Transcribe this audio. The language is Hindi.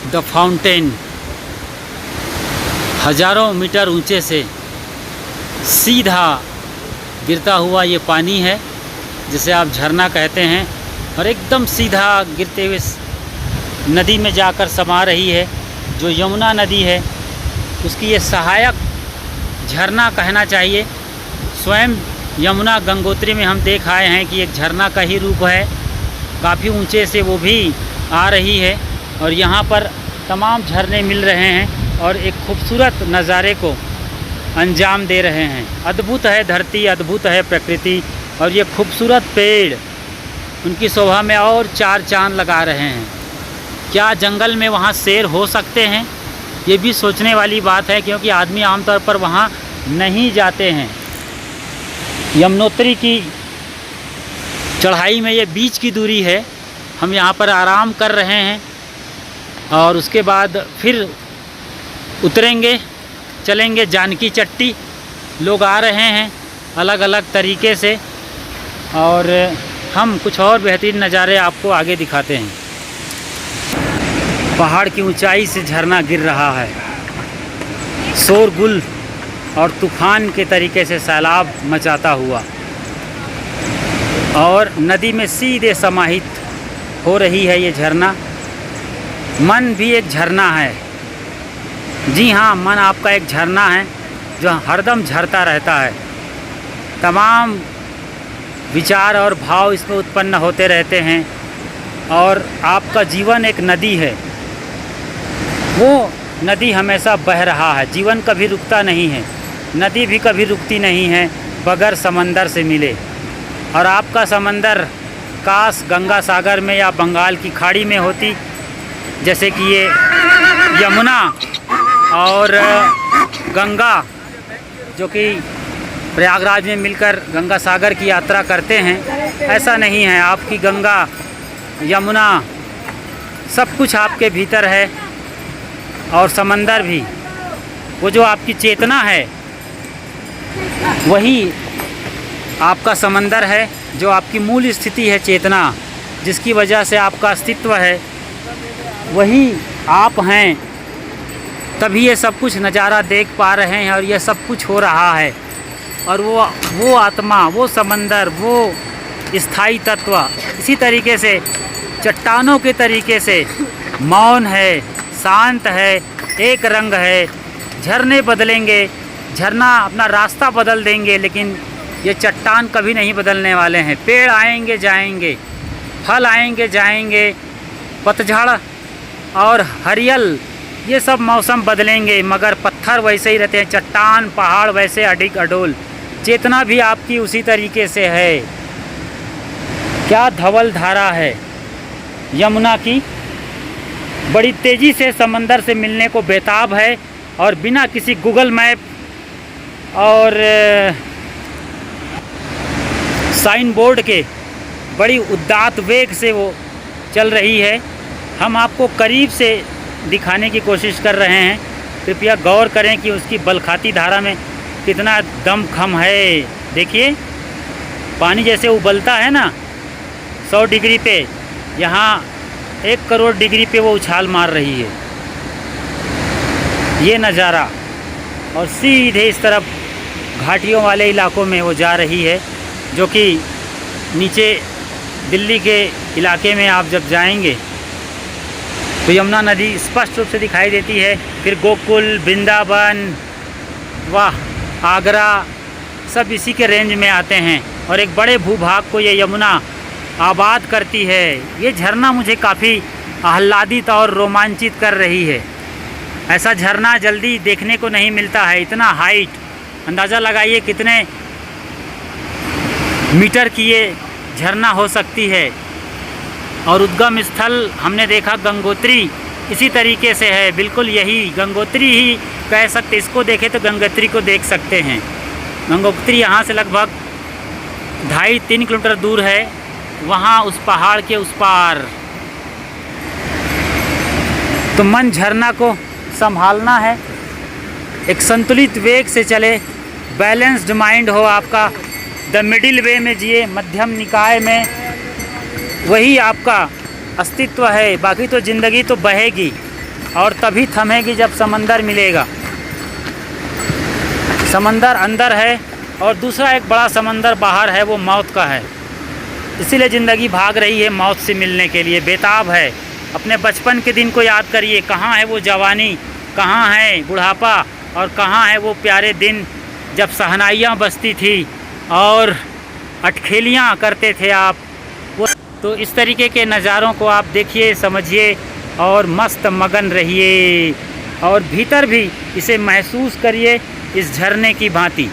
The fountain. हजारों मीटर ऊंचे से सीधा गिरता हुआ ये पानी है, जिसे आप झरना कहते हैं, और एकदम सीधा गिरते हुए नदी में जाकर समा रही है। जो यमुना नदी है उसकी ये सहायक झरना कहना चाहिए। स्वयं यमुना गंगोत्री में हम देख आए हैं कि एक झरना का ही रूप है, काफ़ी ऊंचे से वो भी आ रही है और यहाँ पर तमाम झरने मिल रहे हैं और एक खूबसूरत नज़ारे को अंजाम दे रहे हैं। अद्भुत है धरती, अद्भुत है प्रकृति, और ये खूबसूरत पेड़ उनकी शोभा में और चार चांद लगा रहे हैं। क्या जंगल में वहाँ शेर हो सकते हैं? ये भी सोचने वाली बात है, क्योंकि आदमी आमतौर पर वहाँ नहीं जाते हैं। यमुनोत्री की चढ़ाई में ये बीच की दूरी है। हम यहाँ पर आराम कर रहे हैं और उसके बाद फिर उतरेंगे, चलेंगे जानकी चट्टी। लोग आ रहे हैं अलग अलग तरीके से और हम कुछ और बेहतरीन नज़ारे आपको आगे दिखाते हैं। पहाड़ की ऊंचाई से झरना गिर रहा है, शोरगुल और तूफान के तरीके से सैलाब मचाता हुआ, और नदी में सीधे समाहित हो रही है ये झरना। मन भी एक झरना है। जी हाँ, मन आपका एक झरना है जो हरदम झरता रहता है। तमाम विचार और भाव इसमें उत्पन्न होते रहते हैं, और आपका जीवन एक नदी है। वो नदी हमेशा बह रहा है, जीवन कभी रुकता नहीं है। नदी भी कभी रुकती नहीं है बगैर समंदर से मिले। और आपका समंदर काश गंगा सागर में या बंगाल की खाड़ी में होती, जैसे कि ये यमुना और गंगा जो कि प्रयागराज में मिलकर गंगा सागर की यात्रा करते हैं। ऐसा नहीं है, आपकी गंगा यमुना सब कुछ आपके भीतर है, और समंदर भी। वो जो आपकी चेतना है वही आपका समंदर है, जो आपकी मूल स्थिति है चेतना, जिसकी वजह से आपका अस्तित्व है, वही आप हैं। तभी ये सब कुछ नज़ारा देख पा रहे हैं और ये सब कुछ हो रहा है। और वो आत्मा, वो समंदर, वो स्थायी तत्व इसी तरीके से चट्टानों के तरीके से मौन है, शांत है, एक रंग है। झरने बदलेंगे, झरना अपना रास्ता बदल देंगे, लेकिन ये चट्टान कभी नहीं बदलने वाले हैं। पेड़ आएंगे जाएंगे, फल आएंगे जाएंगे, पतझड़ और हरियल ये सब मौसम बदलेंगे, मगर पत्थर वैसे ही रहते हैं। चट्टान पहाड़ वैसे अडिग अडोल। चेतना भी आपकी उसी तरीके से है। क्या धवल धारा है यमुना की, बड़ी तेज़ी से समंदर से मिलने को बेताब है, और बिना किसी गूगल मैप और साइन बोर्ड के बड़ी उदात्त वेग से वो चल रही है। हम आपको करीब से दिखाने की कोशिश कर रहे हैं। कृपया गौर करें कि उसकी बलखाती धारा में कितना दमखम है। देखिए, पानी जैसे उबलता है ना 100 डिग्री पे, यहाँ 1 करोड़ डिग्री पे वो उछाल मार रही है। ये नज़ारा, और सीधे इस तरफ घाटियों वाले इलाकों में वो जा रही है, जो कि नीचे दिल्ली के इलाके में आप जब जाएंगे तो यमुना नदी स्पष्ट रूप से दिखाई देती है। फिर गोकुल, वृंदावन, वाह, आगरा, सब इसी के रेंज में आते हैं, और एक बड़े भूभाग को ये यमुना आबाद करती है। ये झरना मुझे काफ़ी आह्लादित और रोमांचित कर रही है। ऐसा झरना जल्दी देखने को नहीं मिलता है। इतना हाइट, अंदाज़ा लगाइए कितने मीटर की ये झरना हो सकती है। और उद्गम स्थल हमने देखा गंगोत्री इसी तरीके से है, बिल्कुल यही गंगोत्री ही कह सकते। इसको देखें तो गंगोत्री को देख सकते हैं। गंगोत्री यहाँ से लगभग 2.5-3 किलोमीटर दूर है, वहाँ उस पहाड़ के उस पार। तो मन झरना को संभालना है, एक संतुलित वेग से चले, बैलेंस्ड माइंड हो आपका, द मिडिल वे में जिए, मध्यम निकाय में, वही आपका अस्तित्व है। बाकी तो ज़िंदगी तो बहेगी, और तभी थमेगी जब समंदर मिलेगा। समंदर अंदर है और दूसरा एक बड़ा समंदर बाहर है, वो मौत का है। इसीलिए ज़िंदगी भाग रही है मौत से मिलने के लिए, बेताब है। अपने बचपन के दिन को याद करिए, कहाँ है वो जवानी, कहाँ है बुढ़ापा, और कहाँ है वो प्यारे दिन जब शहनाइयाँ बजती थी और अटखेलियाँ करते थे आप। वो तो इस तरीके के नज़ारों को आप देखिए, समझिए और मस्त मगन रहिए, और भीतर भी इसे महसूस करिए इस झरने की भांति।